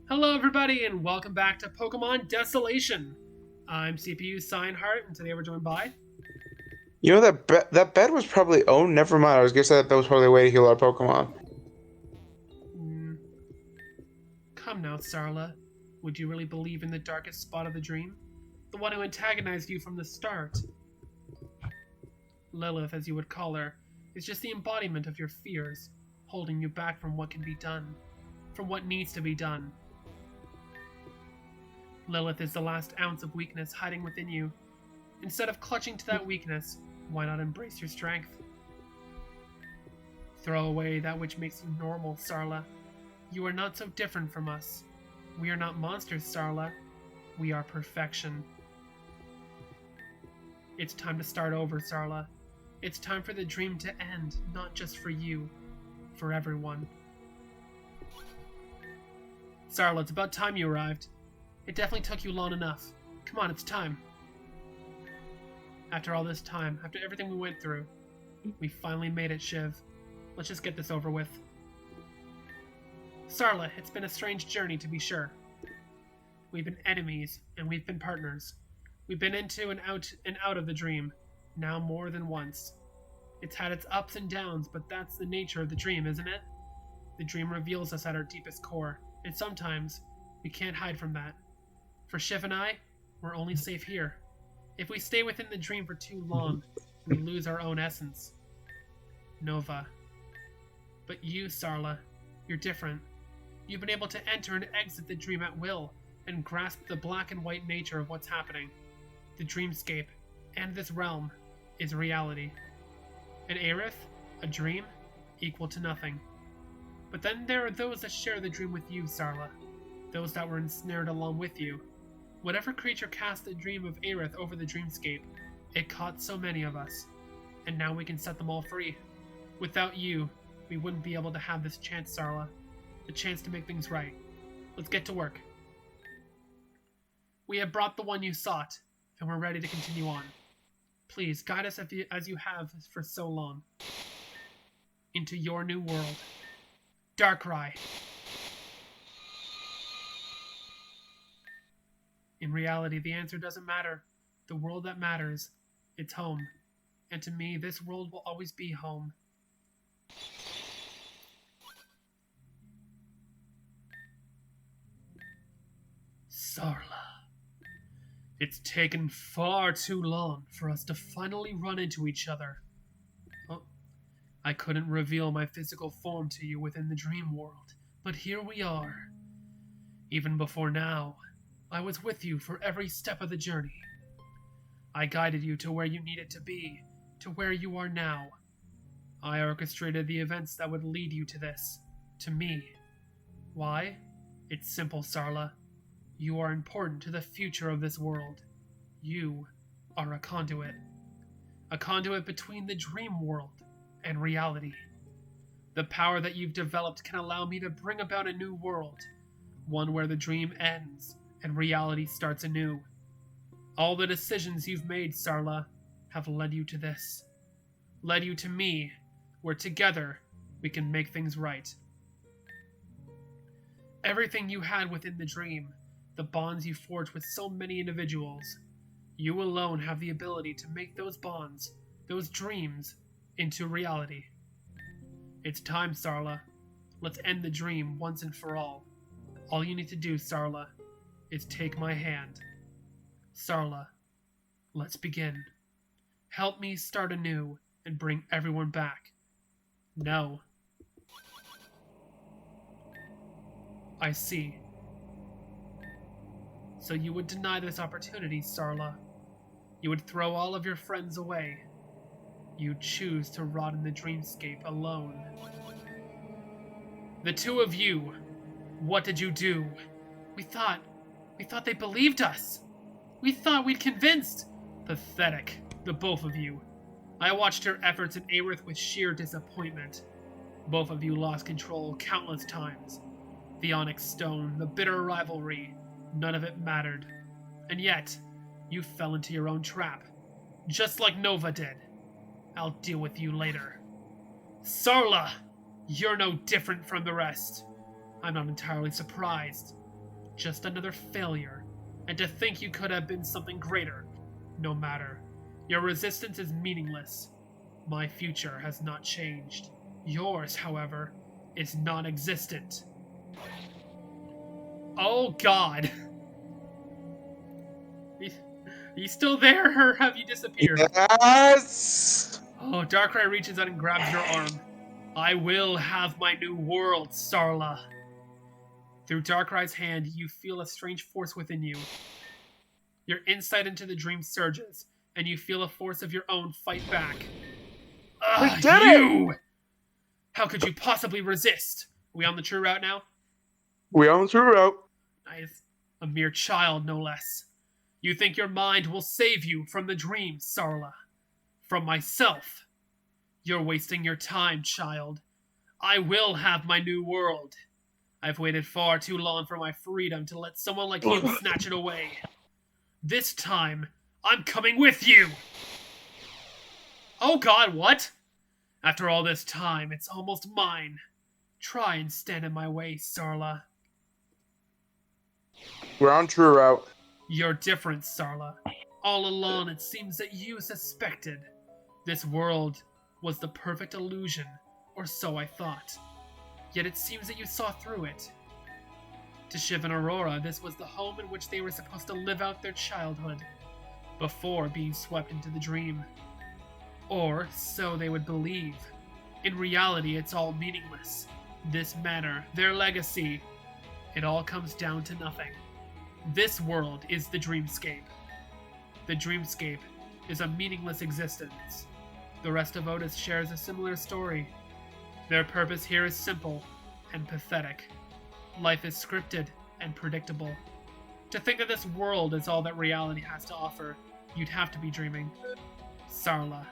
Hello everybody and welcome back to Pokémon Desolation. I'm CPU Cyan and today we're joined by... You know that bed was probably owned. Never mind. I was gonna say that was probably a way to heal our Pokemon. Hmm, come now, Sarla. Would you really believe in the darkest spot of the dream? The one who antagonized you from the start? Lilith, as you would call her, is just the embodiment of your fears, holding you back from what can be done, from what needs to be done. Lilith is the last ounce of weakness hiding within you. Instead of clutching to that weakness, why not embrace your strength? Throw away that which makes you normal, Sarla. You are not so different from us. We are not monsters, Sarla. We are perfection. It's time to start over, Sarla. It's time for the dream to end, not just for you, for everyone. Sarla, it's about time you arrived. It definitely took you long enough. Come on, it's time. After all this time, after everything we went through, we finally made it, Shiv. Let's just get this over with. Sarla, it's been a strange journey to be sure. We've been enemies, and we've been partners. We've been into and out of the dream, now more than once. It's had its ups and downs, but that's the nature of the dream, isn't it? The dream reveals us at our deepest core, and sometimes we can't hide from that. For Shiv and I, we're only safe here. If we stay within the dream for too long, we lose our own essence. Nova. But you, Sarla, you're different. You've been able to enter and exit the dream at will, and grasp the black and white nature of what's happening. The dreamscape, and this realm, is reality. An Ayrith, a dream, equal to nothing. But then there are those that share the dream with you, Sarla. Those that were ensnared along with you. Whatever creature cast the dream of Ayrith over the dreamscape, it caught so many of us. And now we can set them all free. Without you, we wouldn't be able to have this chance, Sarla. The chance to make things right. Let's get to work. We have brought the one you sought, and we're ready to continue on. Please, guide us as you have for so long. Into your new world. Darkrai. In reality, the answer doesn't matter. The world that matters, it's home. And to me, this world will always be home. Sarla. It's taken far too long for us to finally run into each other. Oh, I couldn't reveal my physical form to you within the dream world, but here we are. Even before now, I was with you for every step of the journey. I guided you to where you needed to be, to where you are now. I orchestrated the events that would lead you to this, to me. Why? It's simple, Sarla. You are important to the future of this world. You are a conduit. A conduit between the dream world and reality. The power that you've developed can allow me to bring about a new world, one where the dream ends and reality starts anew. All the decisions you've made, Sarla, have led you to this. Led you to me, where together we can make things right. Everything you had within the dream, the bonds you forged with so many individuals, you alone have the ability to make those bonds, those dreams, into reality. It's time, Sarla. Let's end the dream once and for all. All you need to do, Sarla, is take my hand. Sarla, let's begin. Help me start anew and bring everyone back. No. I see. So you would deny this opportunity, Sarla. You would throw all of your friends away. You'd choose to rot in the dreamscape alone. The two of you, what did you do? We thought they believed us. We thought we'd convinced. Pathetic, the both of you. I watched your efforts in Ayrith with sheer disappointment. Both of you lost control countless times. The Onyx Stone, the bitter rivalry, none of it mattered. And yet, you fell into your own trap. Just like Nova did. I'll deal with you later. Sarla! You're no different from the rest. I'm not entirely surprised. Just another failure. And to think you could have been something greater. No matter. Your resistance is meaningless. My future has not changed. Yours, however, is non-existent. Oh God. Are you still there, or have you disappeared? Yes! Oh, Darkrai reaches out and grabs your arm. I will have my new world, Sarla. Through Darkrai's hand, you feel a strange force within you. Your insight into the dream surges, and you feel a force of your own fight back. We did it! How could you possibly resist? Are we on the true route now? We on the true route. Nice. A mere child, no less. You think your mind will save you from the dream, Sarla. From myself. You're wasting your time, child. I will have my new world. I've waited far too long for my freedom to let someone like you snatch it away. This time, I'm coming with you! Oh God, what? After all this time, it's almost mine. Try and stand in my way, Sarla. We're on true route. You're different, Sarla. All along, it seems that you suspected. This world was the perfect illusion, or so I thought. Yet it seems that you saw through it. To Shiv and Aurora, this was the home in which they were supposed to live out their childhood, before being swept into the dream. Or so they would believe. In reality, it's all meaningless. This manor, their legacy, it all comes down to nothing. This world is the dreamscape. The dreamscape is a meaningless existence. The rest of Otis shares a similar story. Their purpose here is simple and pathetic. Life is scripted and predictable. To think that this world is all that reality has to offer, you'd have to be dreaming. Sarla,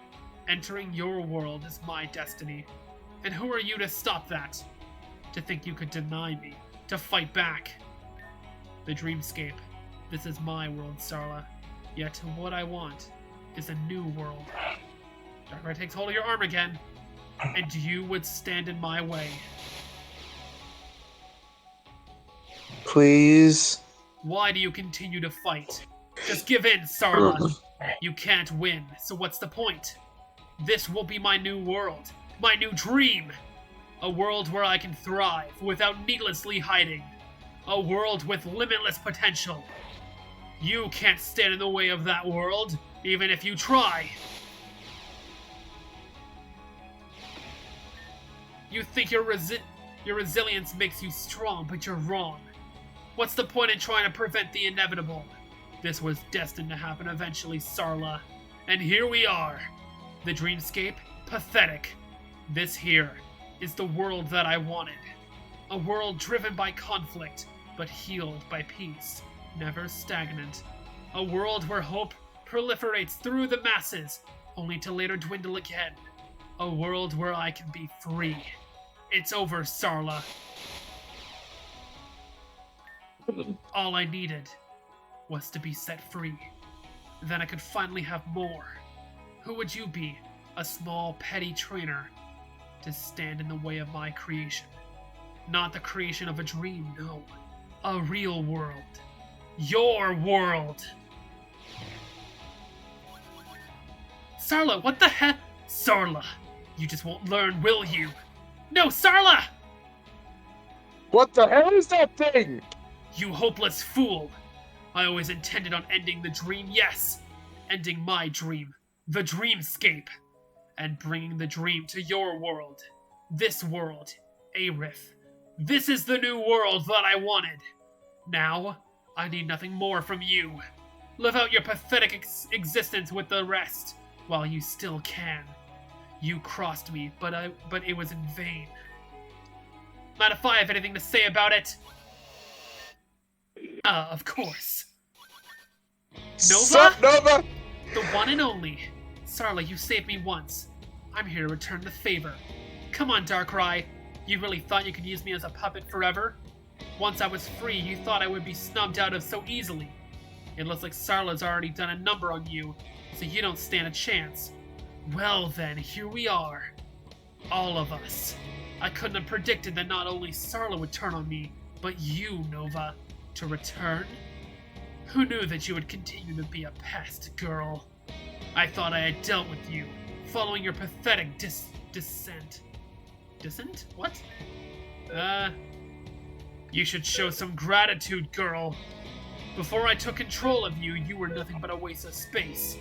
entering your world is my destiny. And who are you to stop that? To think you could deny me, to fight back. The dreamscape, this is my world, Sarla. Yet what I want is a new world. Darkrai takes hold of your arm again, and you would stand in my way. Please. Why do you continue to fight? Just give in, Sarla. You can't win, so what's the point? This will be my new world, my new dream. A world where I can thrive without needlessly hiding. A world with limitless potential. You can't stand in the way of that world, even if you try. You think your resilience makes you strong, but you're wrong. What's the point in trying to prevent the inevitable? This was destined to happen eventually, Sarla. And here we are. The dreamscape? Pathetic. This here is the world that I wanted. A world driven by conflict, but healed by peace. Never stagnant. A world where hope proliferates through the masses, only to later dwindle again. A world where I can be free. It's over, Sarla. All I needed was to be set free. Then I could finally have more. Who would you be? A small, petty trainer to stand in the way of my creation. Not the creation of a dream, no. A real world. Your world! Sarla, what the heck? Sarla, you just won't learn, will you? No, Sarla! What the hell is that thing? You hopeless fool! I always intended on ending the dream, yes! Ending my dream, the dreamscape, and bringing the dream to your world. This world, Ayrith. This is the new world that I wanted. Now, I need nothing more from you. Live out your pathetic existence with the rest, while you still can. You crossed me, but it was in vain. Not if I have anything to say about it. Of course. Nova? Sup, Nova? The one and only. Sarla, you saved me once. I'm here to return the favor. Come on, Darkrai. You really thought you could use me as a puppet forever? Once I was free, you thought I would be snubbed out of so easily. It looks like Sarla's already done a number on you, so you don't stand a chance. Well then, here we are. All of us. I couldn't have predicted that not only Sarla would turn on me, but you, Nova. To return? Who knew that you would continue to be a pest, girl? I thought I had dealt with you, following your pathetic descent. Descent? What? You should show some gratitude, girl. Before I took control of you, you were nothing but a waste of space.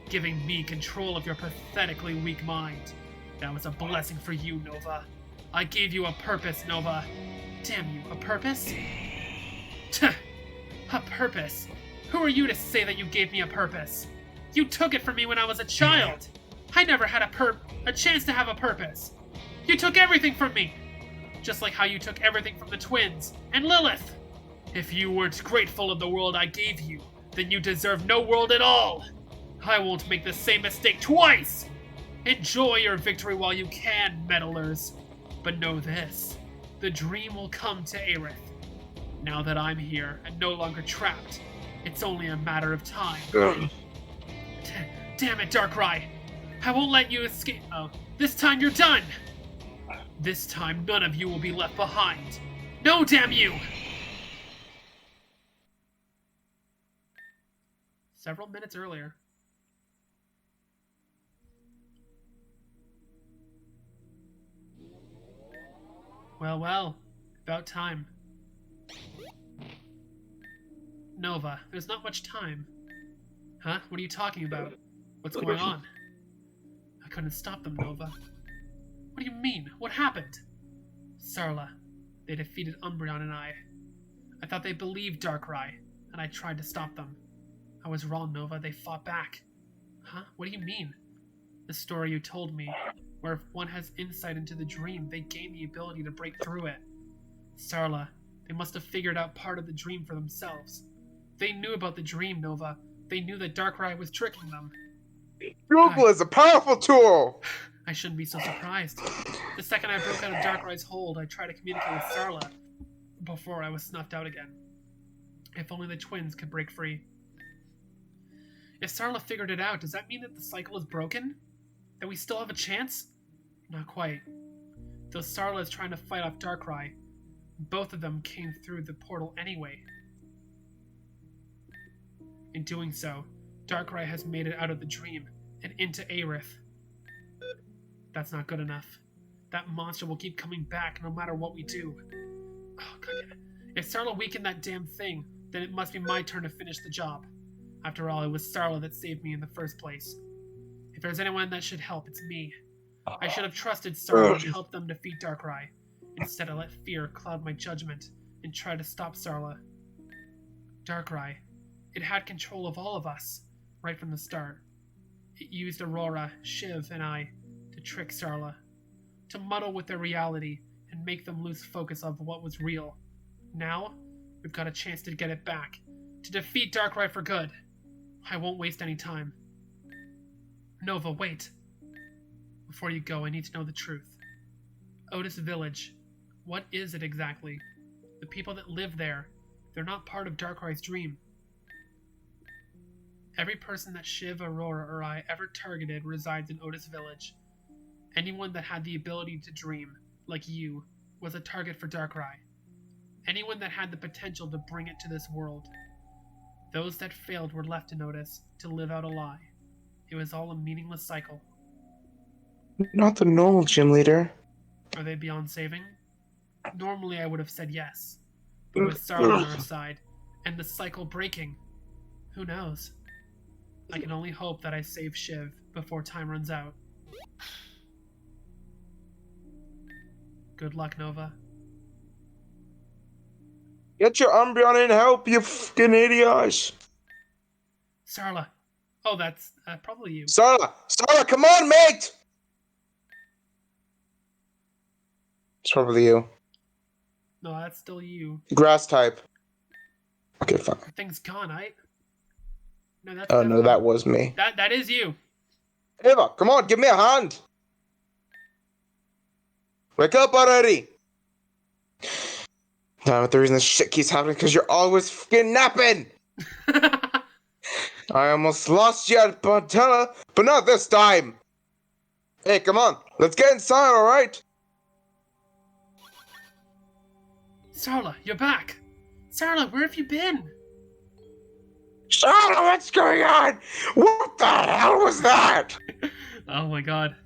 Giving me control of your pathetically weak mind. That was a blessing for you, Nova. I gave you a purpose, Nova. Damn you, a purpose? A purpose? Who are you to say that you gave me a purpose? You took it from me when I was a child. I never had a chance to have a purpose. You took everything from me. Just like how you took everything from the twins and Lilith. If you weren't grateful of the world I gave you, then you deserve no world at all. I won't make the same mistake twice. Enjoy your victory while you can, meddlers. But know this, the dream will come to Ayrith. Now that I'm here and no longer trapped, it's only a matter of time. Damn it, Darkrai. I won't let you escape. Oh, this time you're done. This time none of you will be left behind. No, damn you! Several minutes earlier. Well, about time. Nova, there's not much time. Huh? What are you talking about? What's going on? I couldn't stop them, Nova. What do you mean? What happened? Sarla. They defeated Umbreon and I. I thought they believed Darkrai, and I tried to stop them. I was wrong, Nova. They fought back. Huh? What do you mean? The story you told me, where if one has insight into the dream, they gain the ability to break through it. Sarla, they must have figured out part of the dream for themselves. They knew about the dream, Nova. They knew that Darkrai was tricking them. Google is a powerful tool! I shouldn't be so surprised. The second I broke out of Darkrai's hold, I tried to communicate with Sarla before I was snuffed out again. If only the twins could break free. If Sarla figured it out, does that mean that the cycle is broken? That we still have a chance? Not quite. Though Sarla is trying to fight off Darkrai, both of them came through the portal anyway. In doing so, Darkrai has made it out of the dream and into Ayrith. That's not good enough. That monster will keep coming back no matter what we do. Oh, God. If Sarla weakened that damn thing, then it must be my turn to finish the job. After all, it was Sarla that saved me in the first place. If there's anyone that should help, it's me. I should have trusted Sarla and helped them defeat Darkrai. Instead, I let fear cloud my judgment and tried to stop Sarla. Darkrai, it had control of all of us, right from the start. It used Aurora, Shiv, and I to trick Sarla, to muddle with their reality and make them lose focus of what was real. Now, we've got a chance to get it back, to defeat Darkrai for good. I won't waste any time. Nova, wait. Before you go, I need to know the truth. Otis Village, what is it exactly? The people that live there, they're not part of Darkrai's dream. Every person that Shiv, Aurora, or I ever targeted resides in Otis Village. Anyone that had the ability to dream, like you, was a target for Darkrai. Anyone that had the potential to bring it to this world. Those that failed were left in Otis to live out a lie. It was all a meaningless cycle. Not the normal gym leader. Are they beyond saving? Normally I would have said yes. But with Sarla on our side, and the cycle breaking, who knows? I can only hope that I save Shiv before time runs out. Good luck, Nova. Get your Umbreon in and help, you fucking idiots! Sarla. Oh, that's probably you. Sarla! Sarla, come on, mate! It's probably you. No, that's still you. Grass type. Okay, fine. The thing's gone, right? No, that's Oh no, that was me. That is you. Eva, come on, give me a hand! Wake up already! Damn it, the reason this shit keeps happening because you're always fucking napping! I almost lost you at Montana, but not this time! Hey, come on, let's get inside, alright? Sarla, you're back! Sarla, where have you been? Shadow, what's going on? What the hell was that? Oh my god.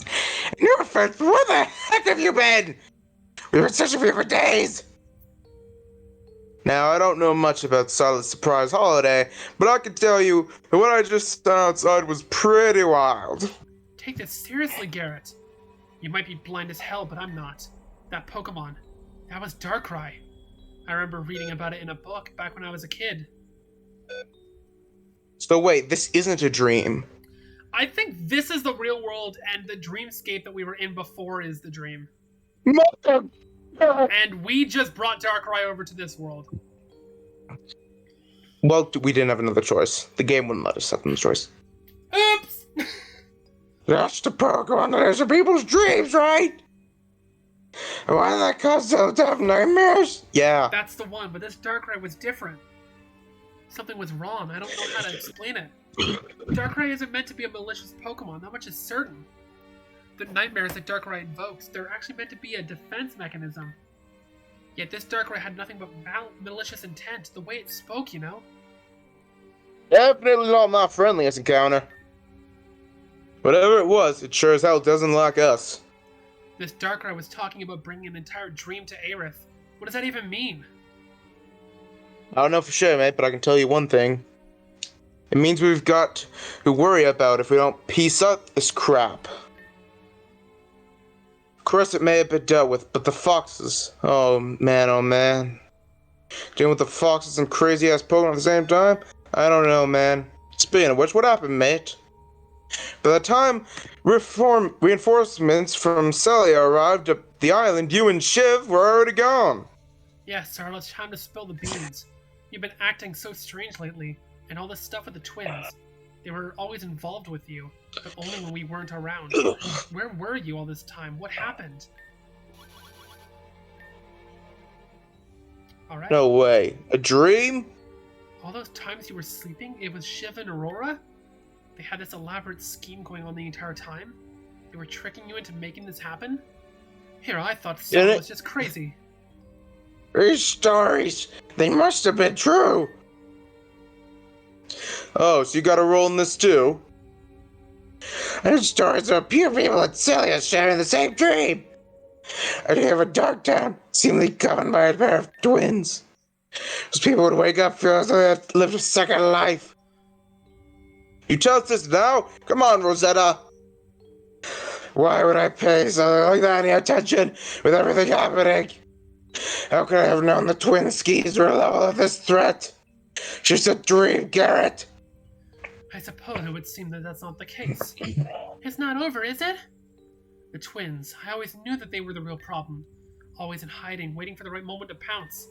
No offense, but where the heck have you been? We've been searching for you for days. Now, I don't know much about Silent Surprise Holiday, but I can tell you that what I just saw outside was pretty wild. Take this seriously, Garrett. You might be blind as hell, but I'm not. That Pokemon, that was Darkrai. I remember reading about it in a book back when I was a kid. So wait, this isn't a dream. I think this is the real world, and the dreamscape that we were in before is the dream. Mother... And we just brought Darkrai over to this world. Well, we didn't have another choice. The game wouldn't let us have another choice. Oops! That's the Pokemon that is in people's dreams, right? Why did that cause them to have nightmares? Yeah. That's the one, but this Darkrai was different. Something was wrong. I don't know how to explain it. Darkrai isn't meant to be a malicious Pokemon, that much is certain. The nightmares that Darkrai invokes, they're actually meant to be a defense mechanism. Yet this Darkrai had nothing but malicious intent, the way it spoke, you know? Definitely not my friendliest encounter. Whatever it was, it sure as hell doesn't like us. This Darkrai was talking about bringing an entire dream to Ayrith. What does that even mean? I don't know for sure, mate, but I can tell you one thing. It means we've got to worry about if we don't piece up this crap. Of course, it may have been dealt with, but the foxes. Oh man. Dealing with the foxes and crazy ass Pokemon at the same time? I don't know, man. Speaking of which, what happened, mate? By the time reinforcements from Celia arrived at the island, you and Shiv were already gone. Yeah, Sarla, it's time to spill the beans. You've been acting so strange lately, and all this stuff with the twins. They were always involved with you, but only when we weren't around. Where were you all this time? What happened? Alright. No way. A dream? All those times you were sleeping, it was Shiv and Aurora? They had this elaborate scheme going on the entire time? They were tricking you into making this happen? Here, I thought Sarla was just crazy. These stories, they must have been true. Oh, so you got a role in this too? There's stories of pure people and Celia sharing the same dream. I do have a dark town, seemingly governed by a pair of twins. Those people would wake up feeling as though they had lived a second life. You tell us this now? Come on, Rosetta. Why would I pay something like that any attention with everything happening? How could I have known the twin skis were a level of this threat? Just a dream, Garrett. I suppose it would seem that that's not the case. It's not over, is it? The twins. I always knew that they were the real problem. Always in hiding, waiting for the right moment to pounce.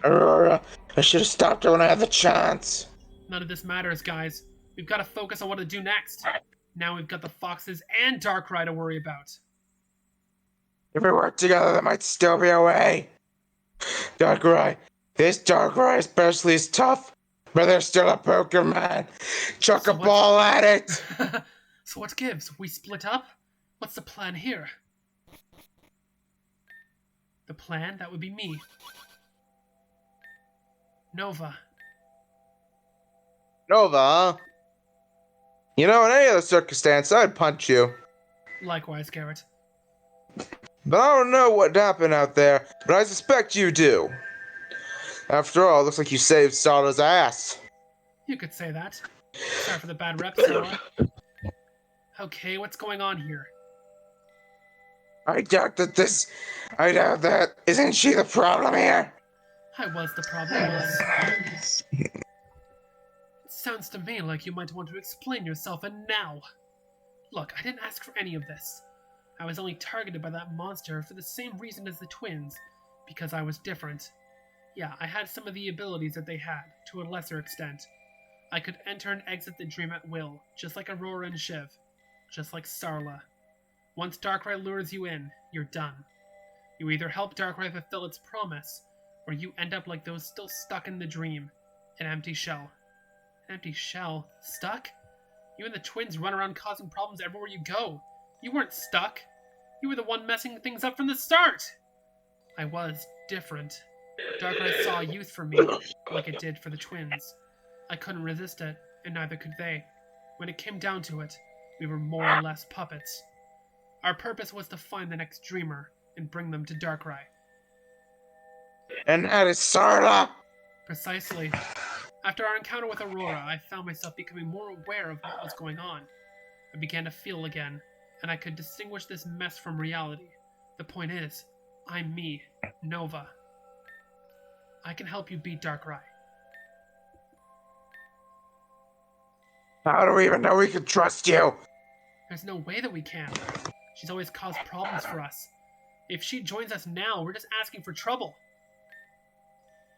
Aurora, I should have stopped her when I had the chance. None of this matters, guys. We've got to focus on what to do next. Now we've got the foxes and Darkrai to worry about. If we work together, there might still be a way. Darkrai. This Darkrai especially is tough, but there's still a Pokemon. Chuck a ball at it. So what gives? We split up? What's the plan here? The plan? That would be me. Nova. Nova, huh? You know, in any other circumstance, I'd punch you. Likewise, Garrett. But I don't know what happened out there, but I suspect you do. After all, it looks like you saved Sara's ass. You could say that. Sorry for the bad rep, Sarah. Okay, what's going on here? I doubt that isn't she the problem here? I was the problem, yes. It sounds to me like you might want to explain yourself, and now. Look, I didn't ask for any of this. I was only targeted by that monster for the same reason as the twins, because I was different. Yeah, I had some of the abilities that they had, to a lesser extent. I could enter and exit the dream at will, just like Aurora and Shiv. Just like Sarla. Once Darkrai lures you in, you're done. You either help Darkrai fulfill its promise, or you end up like those still stuck in the dream. An empty shell. An empty shell? Stuck? You and the twins run around causing problems everywhere you go. You weren't stuck. You were the one messing things up from the start. I was different. Darkrai saw youth for me, like it did for the twins. I couldn't resist it, and neither could they. When it came down to it, we were more or less puppets. Our purpose was to find the next dreamer and bring them to Darkrai. And that is Sarla! Precisely. After our encounter with Aurora, I found myself becoming more aware of what was going on. I began to feel again, and I could distinguish this mess from reality. The point is, I'm me, Nova. I can help you beat Darkrai. How do we even know we can trust you? There's no way that we can. She's always caused problems for us. If she joins us now, we're just asking for trouble.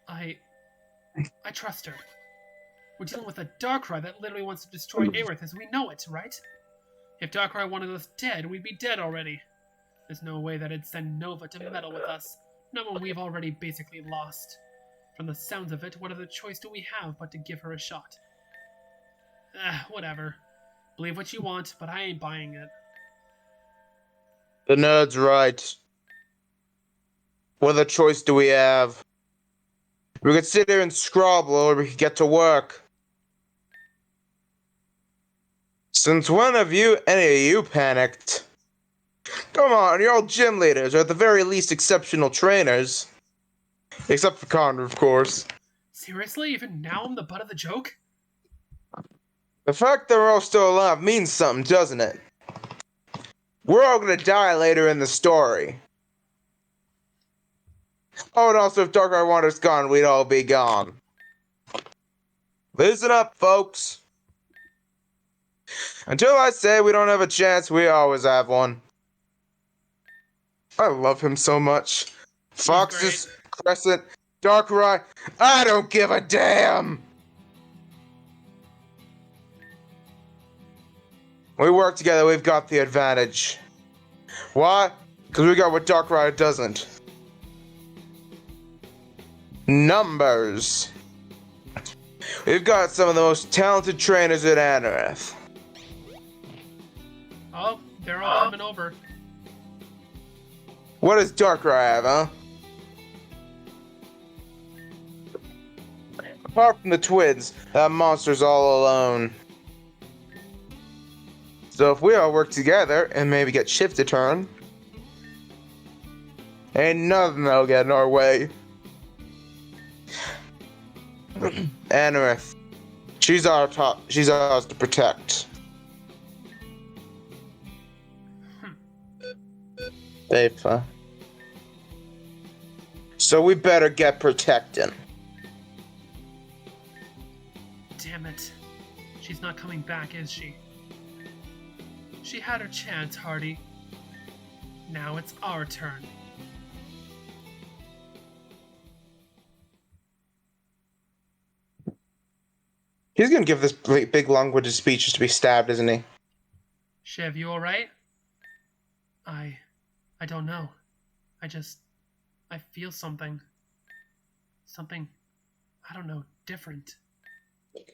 I trust her. We're dealing with a Darkrai that literally wants to destroy Ayrith as we know it, right? If Darkrai wanted us dead, we'd be dead already. There's no way that it'd send Nova to meddle with us, not when we've already basically lost. From the sounds of it, what other choice do we have but to give her a shot? Whatever. Believe what you want, but I ain't buying it. The nerd's right. What other choice do we have? We could sit here and scrabble, or we could get to work. Since when have any of you panicked? Come on, you're all gym leaders, or at the very least exceptional trainers. Except for Connor, of course. Seriously? Even now I'm the butt of the joke? The fact that we're all still alive means something, doesn't it? We're all gonna die later in the story. Oh, and also if Darkrai Wander's gone, we'd all be gone. Listen up, folks. Until I say we don't have a chance, we always have one. I love him so much. Foxes, Crescent, Darkrai, I don't give a damn! We work together, we've got the advantage. Why? Because we got what Darkrai doesn't. Numbers. We've got some of the most talented trainers at Ayrith. Oh, they're all coming over. What does Darkrai have, huh? Apart from the twins, that monster's all alone. So if we all work together and maybe get Shift to turn, ain't nothing that'll get in our way. Ayrith. She's ours to protect. Safe, huh? So we better get protecting. Damn it. She's not coming back, is she? She had her chance, Hardy. Now it's our turn. He's gonna give this big long-winded speech just to be stabbed, isn't he? Shiv, you alright? I don't know. I feel something. Something, I don't know, different.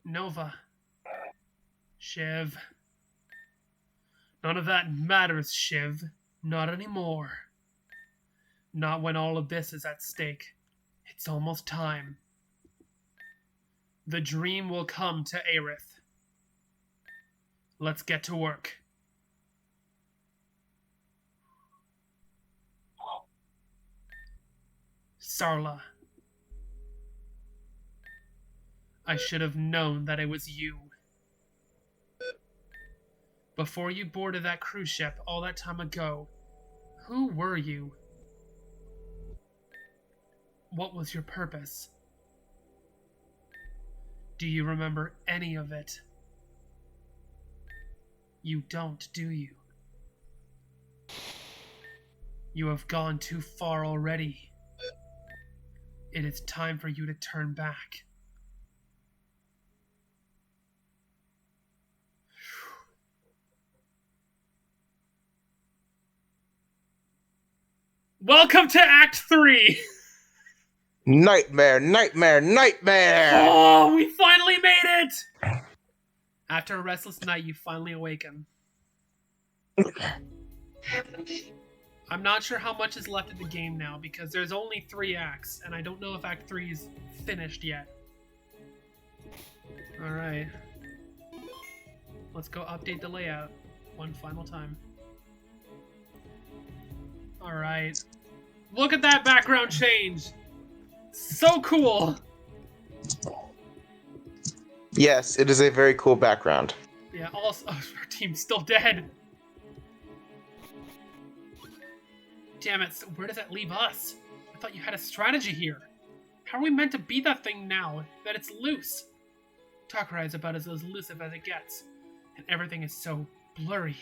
Nova. Shiv. None of that matters, Shiv. Not anymore. Not when all of this is at stake. It's almost time. The dream will come to Ayrith. Let's get to work. Sarla. I should have known that it was you. Before you boarded that cruise ship all that time ago, who were you? What was your purpose? Do you remember any of it? You don't, do you? You have gone too far already. It is time for you to turn back. Welcome to Act 3! Nightmare, nightmare, nightmare! Oh, we finally made it! After a restless night, you finally awaken. I'm not sure how much is left of the game now, because there's only 3 acts, and I don't know if Act 3 is finished yet. Alright. Let's go update the layout one final time. Alright. Look at that background change! So cool! Yes, it is a very cool background. Yeah, also, our team's still dead. Damn it, so where does that leave us? I thought you had a strategy here. How are we meant to beat that thing now that it's loose? Darkrai is about as elusive as it gets, and everything is so blurry.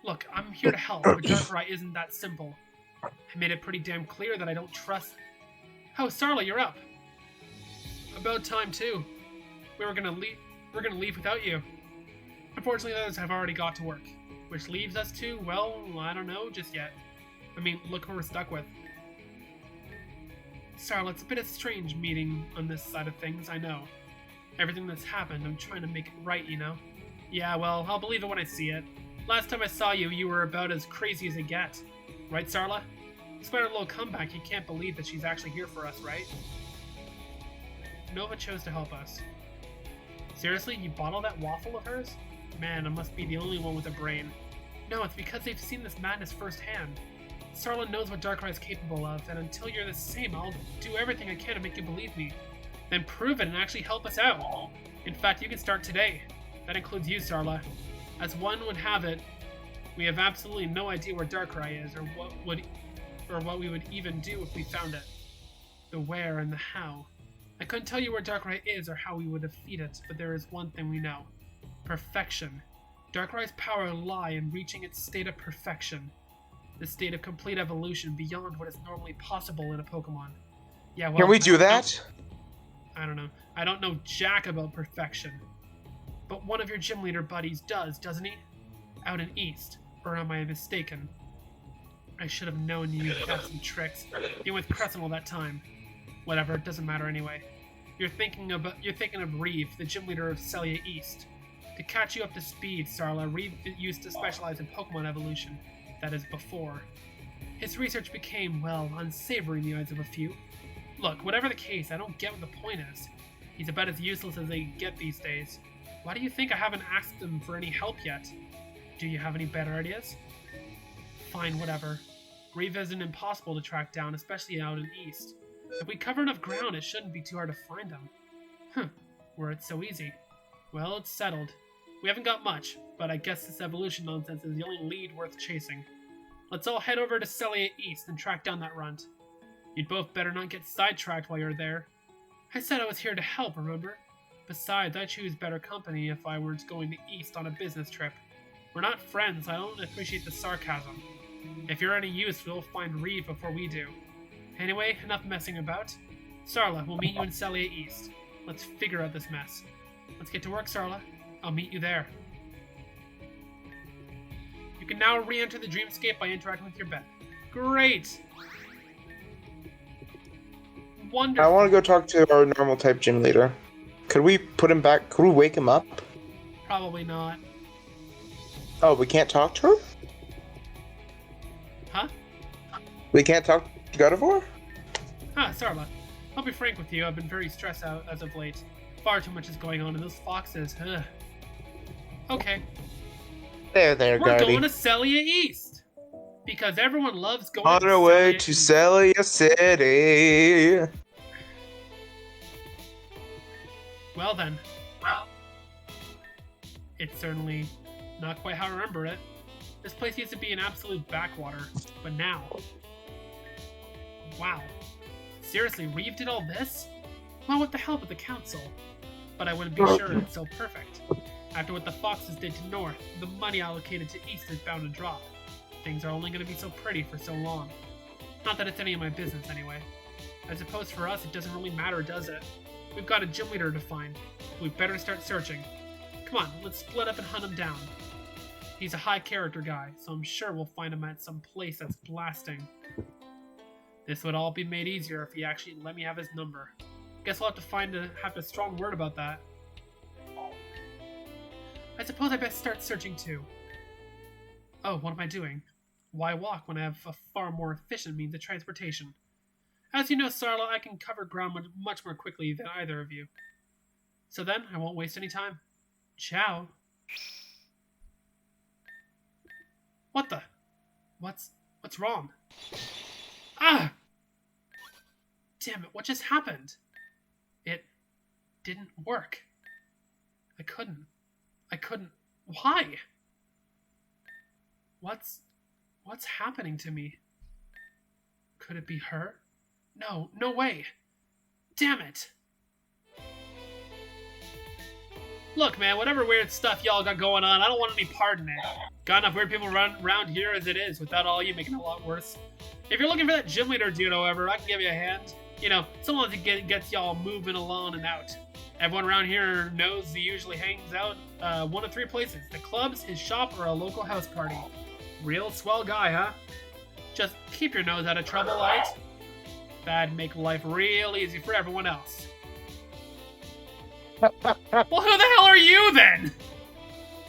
Look, I'm here to help, but Darkrai isn't that simple. I made it pretty damn clear that I don't trust... Oh, Sarla, you're up. About time, too. We're gonna leave without you. Unfortunately, others have already got to work. Which leaves us to, well, I don't know just yet. I mean, look who we're stuck with. Sarla, it's a bit of a strange meeting on this side of things, I know. Everything that's happened, I'm trying to make it right, you know? Yeah, well, I'll believe it when I see it. Last time I saw you, you were about as crazy as it gets. Right, Sarla? Despite our little comeback, you can't believe that she's actually here for us, right? Nova chose to help us. Seriously, you bottled that waffle of hers? Man, I must be the only one with a brain. No, it's because they've seen this madness firsthand. Sarla knows what Darkrai is capable of, and until you're the same, I'll do everything I can to make you believe me. Then prove it and actually help us out. In fact, you can start today. That includes you, Sarla. As one would have it, we have absolutely no idea where Darkrai is, or what we would even do if we found it. The where and the how. I couldn't tell you where Darkrai is or how we would defeat it, but there is one thing we know. Perfection. Darkrai's power lie in reaching its state of perfection. The state of complete evolution beyond what is normally possible in a Pokemon. Yeah, well, Can we do that? I don't know. I don't know jack about perfection. But one of your gym leader buddies does, doesn't he? Out in East. Or am I mistaken? I should have known you'd have some tricks. You were with Crescent all that time. Whatever, it doesn't matter anyway. You're thinking of Reeve, the gym leader of Celia East. To catch you up to speed, Sarla, Reeve used to specialize in Pokemon evolution. That is, before. His research became, well, unsavory in the eyes of a few. Look, whatever the case, I don't get what the point is. He's about as useless as they get these days. Why do you think I haven't asked him for any help yet? Do you have any better ideas? Fine, whatever. Reeve isn't impossible to track down, especially out in East. If we cover enough ground, it shouldn't be too hard to find him. Were it so easy. Well, it's settled. We haven't got much, but I guess this evolution nonsense is the only lead worth chasing. Let's all head over to Celia East and track down that runt. You'd both better not get sidetracked while you're there. I said I was here to help, remember? Besides, I choose better company if I were going to East on a business trip. We're not friends, I don't appreciate the sarcasm. If you're any use, we'll find Reeve before we do. Anyway, enough messing about. Sarla, we'll meet you in Celia East. Let's figure out this mess. Let's get to work, Sarla. I'll meet you there. You can now re-enter the dreamscape by interacting with your pet. Great! Wonderful. I want to go talk to our normal type gym leader. Could we put him back? Could we wake him up? Probably not. Oh, we can't talk to her? Huh? We can't talk to Gardevoir? Sarla. I'll be frank with you, I've been very stressed out as of late. Far too much is going on, and those foxes, ugh. Okay. There, We're Gardy. going to Celia East! Because everyone loves going On to our way Celia to East. Celia City. Well then. It's certainly not quite how I remember it. This place used to be an absolute backwater, but now... Wow. Seriously, Reeve did all this? Well, with the help of the council. But I wouldn't be sure it's so perfect. After what the Foxes did to North, the money allocated to East is bound to drop. Things are only going to be so pretty for so long. Not that it's any of my business, anyway. I suppose for us it doesn't really matter, does it? We've got a gym leader to find. We'd better start searching. Come on, let's split up and hunt him down. He's a high character guy, so I'm sure we'll find him at some place that's blasting. This would all be made easier if he actually let me have his number. Guess we'll have to have a strong word about that. I suppose I best start searching too. Oh, what am I doing? Why walk when I have a far more efficient means of transportation? As you know, Sarla, I can cover ground much more quickly than either of you. So then, I won't waste any time. Ciao. What the? What's wrong? Ah! Damn it, what just happened? It didn't work. I couldn't. Why? What's happening to me? Could it be her? No way. Damn it. Look, man, whatever weird stuff y'all got going on, I don't want any part in it. Got enough weird people around here as it is, without all you making it a lot worse. If you're looking for that gym leader dude, however, I can give you a hand. You know, someone that gets y'all moving along and out. Everyone around here knows he usually hangs out one of three places. The clubs, his shop, or a local house party. Real swell guy, huh? Just keep your nose out of trouble, right? That'd make life real easy for everyone else. Well, who the hell are you then?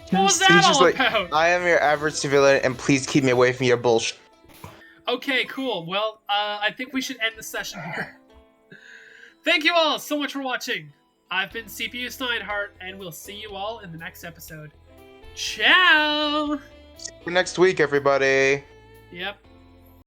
What was that all about? I am your average civilian, and please keep me away from your bullshit. Okay, cool. Well, I think we should end the session here. Thank you all so much for watching. I've been CPU Steinhardt, and we'll see you all in the next episode. Ciao! See you next week, everybody. Yep.